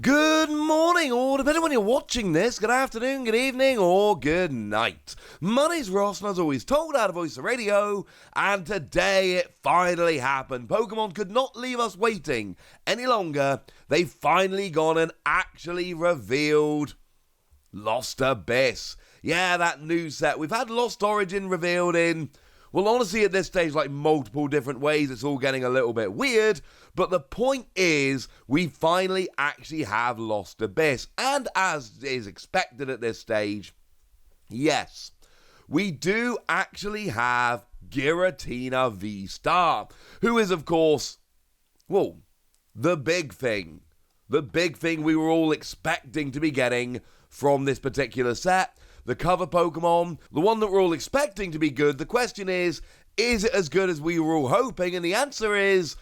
Good morning, or depending on when you're watching this, good afternoon, good evening, or good night. My name's Ross, and as always, told out of Voice of Radio, and today it finally happened. Pokemon could not leave us waiting any longer. They've finally gone and actually revealed Lost Abyss. Yeah, that new set. We've had Lost Origin revealed in, well, honestly, at this stage, like multiple different ways. It's all getting a little bit weird. But the point is, we finally actually have Lost Abyss. And as is expected at this stage, yes, we do actually have Giratina VSTAR, who is, of course, well, the big thing. The big thing we were all expecting to be getting from this particular set. The cover Pokemon, the one that we're all expecting to be good. The question is it as good as we were all hoping? And the answer is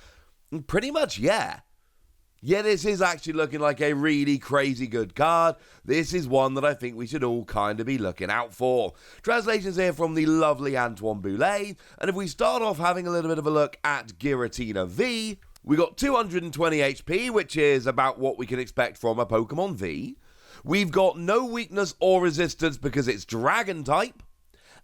pretty much yeah. Yeah, this is actually looking like a really crazy good card. This is one that I think we should all kind of be looking out for. Translations here from the lovely Antoine Boulet. And if we start off having a little bit of a look at Giratina V, we got 220 HP, which is about what we can expect from a Pokemon V. We've got no weakness or resistance because it's Dragon type.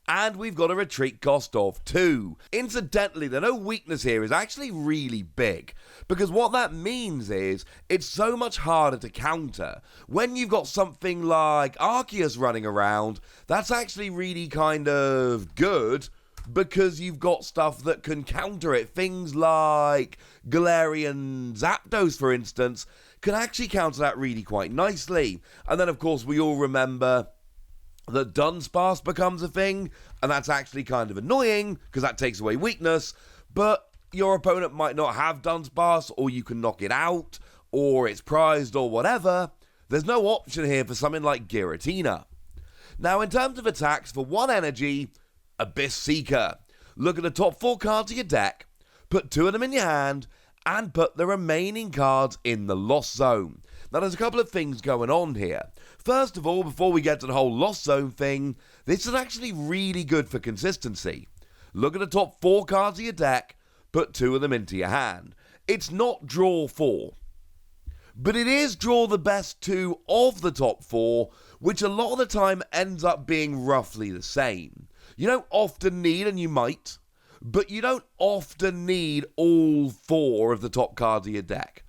And we've got a retreat cost of 2. Incidentally, the no weakness here is actually really big. Because what that means is, it's so much harder to counter. When you've got something like Arceus running around, that's actually really kind of good. Because you've got stuff that can counter it. Things like Galarian Zapdos, for instance, can actually counter that really quite nicely. And then, of course, we all remember that Dunsparce becomes a thing, and that's actually kind of annoying, because that takes away weakness, but your opponent might not have Dunsparce, or you can knock it out, or it's prized, or whatever. There's no option here for something like Giratina. Now, in terms of attacks, for 1 energy, Abyss Seeker. Look at the top 4 cards of your deck, put 2 of them in your hand, and put the remaining cards in the Lost Zone. Now, there's a couple of things going on here. First of all, before we get to the whole Lost Zone thing, this is actually really good for consistency. Look at the top 4 cards of your deck, put 2 of them into your hand. It's not draw 4, but it is draw the best 2 of the top 4, which a lot of the time ends up being roughly the same. You don't often need, and you might, but you don't often need all 4 of the top cards of your deck.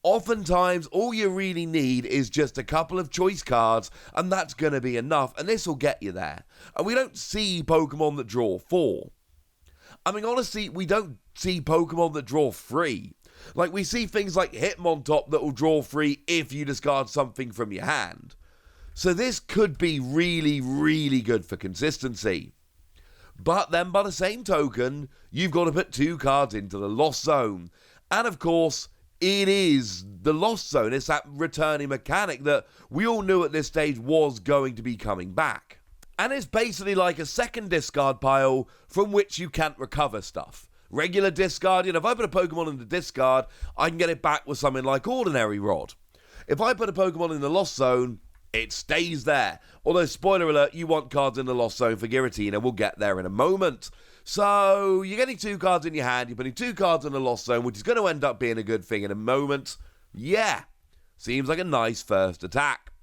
Oftentimes, all you really need is just a couple of choice cards, and that's going to be enough, and this will get you there. And we don't see Pokemon that draw 4. I mean, honestly, we don't see Pokemon that draw 3. Like, we see things like Hitmontop that will draw 3 if you discard something from your hand. So this could be really, really good for consistency. But then, by the same token, you've got to put 2 cards into the Lost Zone. And of course, it is the Lost Zone. It's that returning mechanic that we all knew at this stage was going to be coming back. And it's basically like a second discard pile from which you can't recover stuff. Regular discard, if I put a Pokemon in the discard, I can get it back with something like Ordinary Rod. If I put a Pokemon in the Lost Zone, it stays there. Although, spoiler alert, you want cards in the Lost Zone for Giratina. We'll get there in a moment. So, you're getting 2 cards in your hand. You're putting 2 cards in the Lost Zone, which is going to end up being a good thing in a moment. Yeah. Seems like a nice first attack.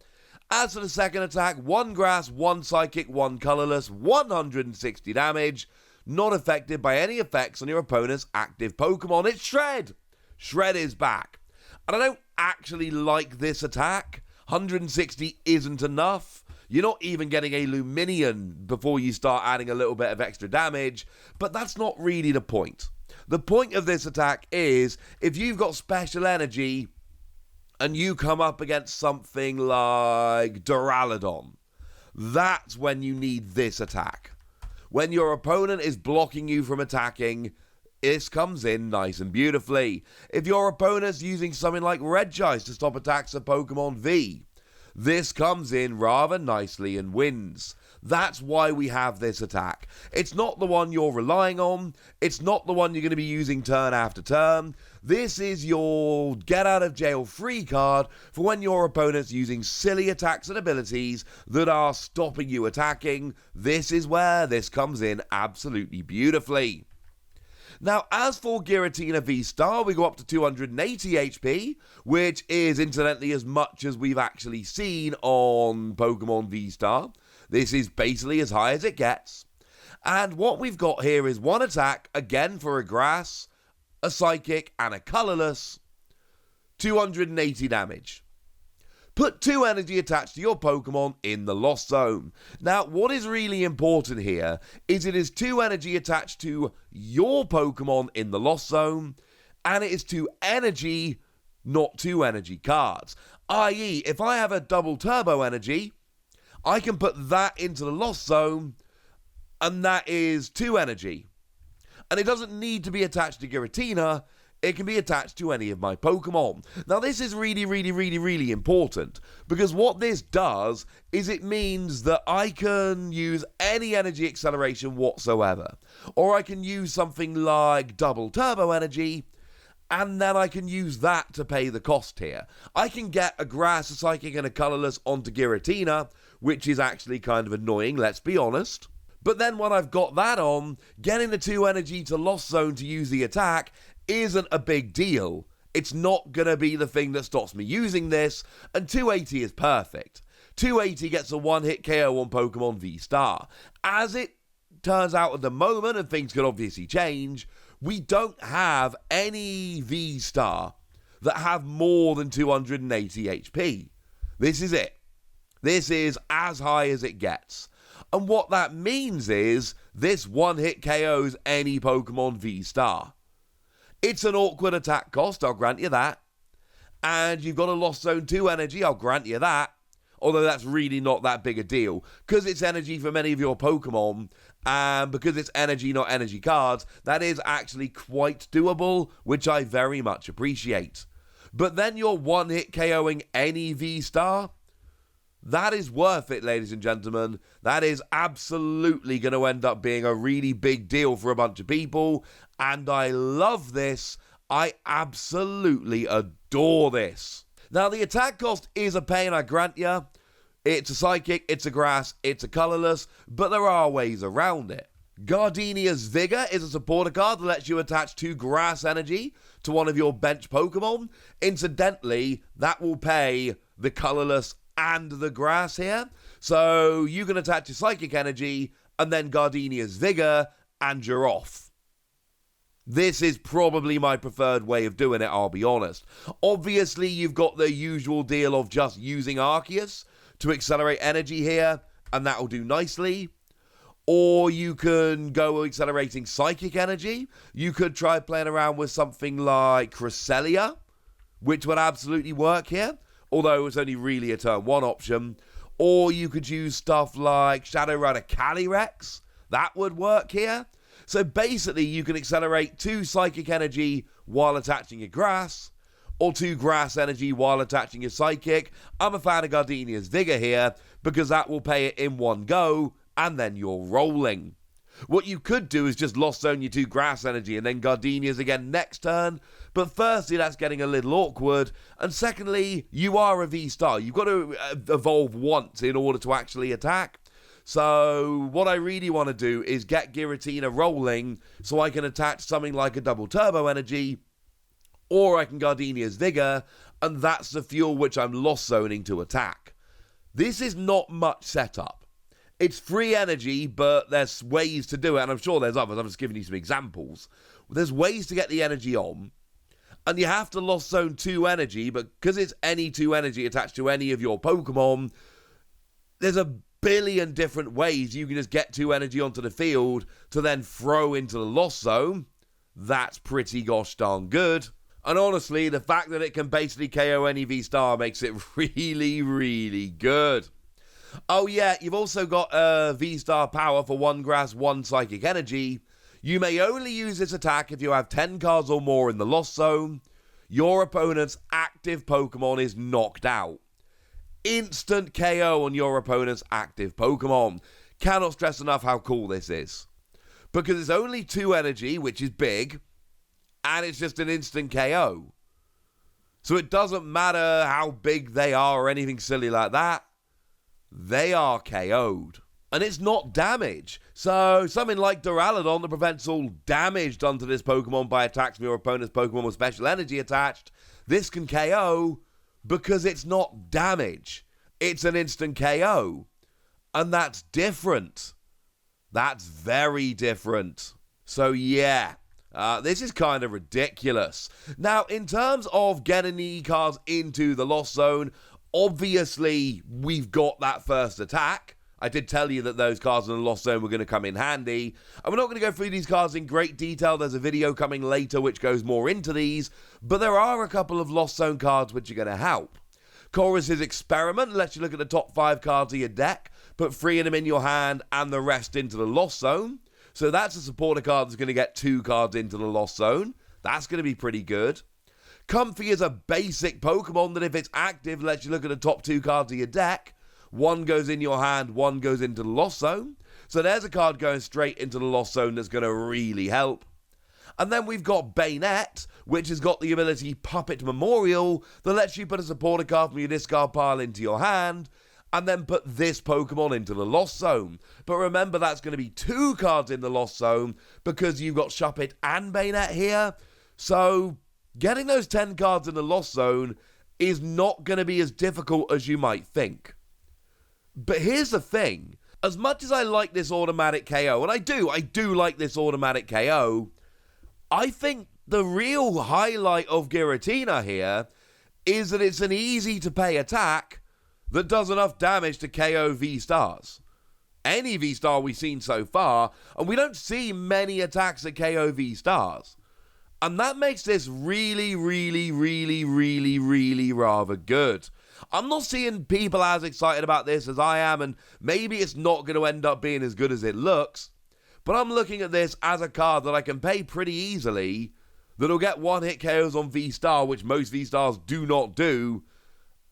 As for the second attack, 1 Grass, 1 Psychic, 1 Colorless, 160 damage. Not affected by any effects on your opponent's active Pokemon. It's Shred. Shred is back. And I don't actually like this attack. 160 isn't enough. You're not even getting a Luminion before you start adding a little bit of extra damage, but that's not really the point. The point of this attack is, if you've got special energy and you come up against something like Duraludon, that's when you need this attack. When your opponent is blocking you from attacking, this comes in nice and beautifully. If your opponent's using something like Regice to stop attacks of Pokemon V, this comes in rather nicely and wins. That's why we have this attack. It's not the one you're relying on. It's not the one you're going to be using turn after turn. This is your get out of jail free card for when your opponent's using silly attacks and abilities that are stopping you attacking. This is where this comes in absolutely beautifully. Now, as for Giratina V-STAR, we go up to 280 HP, which is incidentally as much as we've actually seen on Pokemon V-STAR. This is basically as high as it gets. And what we've got here is one attack, again for a grass, a psychic, and a colorless, 280 damage. Put 2 energy attached to your Pokemon in the Lost Zone. Now, what is really important here is it is 2 energy attached to your Pokemon in the Lost Zone, and it is 2 energy, not 2 energy cards. I.e., if I have a double turbo energy, I can put that into the Lost Zone, and that is 2 energy. And it doesn't need to be attached to Giratina. It can be attached to any of my Pokemon. Now, this is really important, because what this does is it means that I can use any energy acceleration whatsoever. Or I can use something like double turbo energy, and then I can use that to pay the cost here. I can get a grass, a psychic, and a colorless onto Giratina, which is actually kind of annoying, let's be honest. But then when I've got that on, getting the 2 energy to Lost Zone to use the attack isn't a big deal. It's not going to be the thing that stops me using this, and 280 is perfect. 280 gets a one-hit KO on Pokemon V-STAR. As it turns out at the moment, and things could obviously change, we don't have any V-STAR that have more than 280 HP. This is it. This is as high as it gets. And what that means is this one-hit KOs any Pokemon V-STAR. It's an awkward attack cost, I'll grant you that. And you've got a Lost Zone 2 energy, I'll grant you that. Although that's really not that big a deal. Because it's energy for many of your Pokemon, and because it's energy, not energy cards, that is actually quite doable, which I very much appreciate. But then you're one-hit KOing any V-STAR. That is worth it, ladies and gentlemen. That is absolutely going to end up being a really big deal for a bunch of people. And I love this. I absolutely adore this. Now, the attack cost is a pain, I grant you. It's a psychic, it's a grass, it's a colorless, but there are ways around it. Gardenia's Vigor is a supporter card that lets you attach 2 grass energy to one of your bench Pokemon. Incidentally, that will pay the colorless and the grass here. So you can attach your psychic energy and then Gardenia's Vigor and you're off. This is probably my preferred way of doing it, I'll be honest. Obviously, you've got the usual deal of just using Arceus to accelerate energy here, and that'll do nicely. Or you can go accelerating psychic energy. You could try playing around with something like Cresselia, which would absolutely work here. Although it's only really a turn 1 option. Or you could use stuff like Shadow Rider Calyrex. That would work here. So basically, you can accelerate 2 psychic energy while attaching your grass, or 2 grass energy while attaching your psychic. I'm a fan of Gardenia's Vigor here, because that will pay it in one go, and then you're rolling. What you could do is just Lost Zone your 2 grass energy and then Gardenia's again next turn. But firstly, that's getting a little awkward. And secondly, you are a V-STAR. You've got to evolve once in order to actually attack. So what I really want to do is get Giratina rolling so I can attach something like a double turbo energy, or I can Gardenia's Vigor, and that's the fuel which I'm Lost Zoning to attack. This is not much setup. It's free energy, but there's ways to do it, and I'm sure there's others. I'm just giving you some examples. There's ways to get the energy on, and you have to Lost Zone 2 energy, but because it's any 2 energy attached to any of your Pokemon, there's a billion different ways you can just get 2 energy onto the field to then throw into the Lost Zone. That's pretty gosh darn good. And honestly, the fact that it can basically KO any V-STAR makes it really good. Oh yeah, you've also got V-STAR power for 1 grass, 1 psychic energy. You may only use this attack if you have 10 cards or more in the Lost Zone. Your opponent's active Pokemon is knocked out. Instant KO on your opponent's active Pokemon. Cannot stress enough how cool this is. Because it's only 2 energy, which is big, and it's just an instant KO. So it doesn't matter how big they are or anything silly like that. They are KO'd. and it's not damage. So something like Duraludon that prevents all damage done to this Pokemon by attacks from your opponent's Pokemon with special energy attached, this can KO because it's not damage. It's an instant KO. And that's different. That's very different. So yeah, this is kind of ridiculous. Now, in terms of getting the cards into the Lost Zone, obviously we've got that first attack. I did tell you that those cards in the Lost Zone were going to come in handy. And we're not going to go through these cards in great detail. There's a video coming later which goes more into these. But there are a couple of Lost Zone cards which are going to help. Chorus's Experiment lets you look at the top 5 cards of your deck, put 3 of them in your hand and the rest into the Lost Zone. So that's a supporter card that's going to get 2 cards into the Lost Zone. That's going to be pretty good. Comfy is a basic Pokemon that if it's active lets you look at the top 2 cards of your deck. 1 goes in your hand, 1 goes into the Lost Zone. So there's a card going straight into the Lost Zone that's going to really help. And then we've got Bayonet, which has got the ability Puppet Memorial that lets you put a supporter card from your discard pile into your hand and then put this Pokemon into the Lost Zone. But remember, that's going to be 2 cards in the Lost Zone because you've got Shuppet and Bayonet here. So getting those 10 cards in the Lost Zone is not going to be as difficult as you might think. But here's the thing. As much as I like this automatic KO, and I do like this automatic KO, I think the real highlight of Giratina here is that it's an easy-to-pay attack that does enough damage to KO V-Stars. Any V-Star we've seen so far, and we don't see many attacks that KO V-Stars. And that makes this really, really, really, really, really rather good. I'm not seeing people as excited about this as I am, and maybe it's not going to end up being as good as it looks, but I'm looking at this as a card that I can pay pretty easily, that'll get 1-hit KOs on V-Star, which most V-Stars do not do,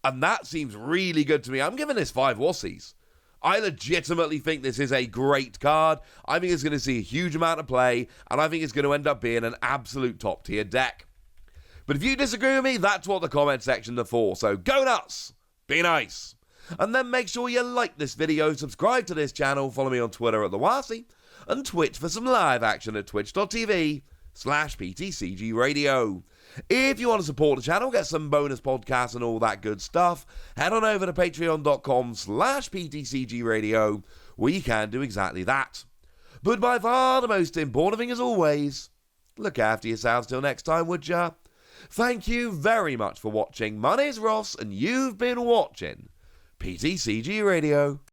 and that seems really good to me. I'm giving this 5 wussies. I legitimately think this is a great card. I think it's going to see a huge amount of play, and I think it's going to end up being an absolute top-tier deck. But if you disagree with me, that's what the comment section is for. So go nuts, be nice. And then make sure you like this video, subscribe to this channel, follow me on Twitter at TheWassy, and Twitch for some live action at twitch.tv/PTCG Radio. If you want to support the channel, get some bonus podcasts and all that good stuff, head on over to patreon.com/PTCG Radio, where you can do exactly that. But by far the most important thing as always, look after yourselves till next time, would ya? Thank you very much for watching. My name's Ross, and you've been watching PTCG Radio.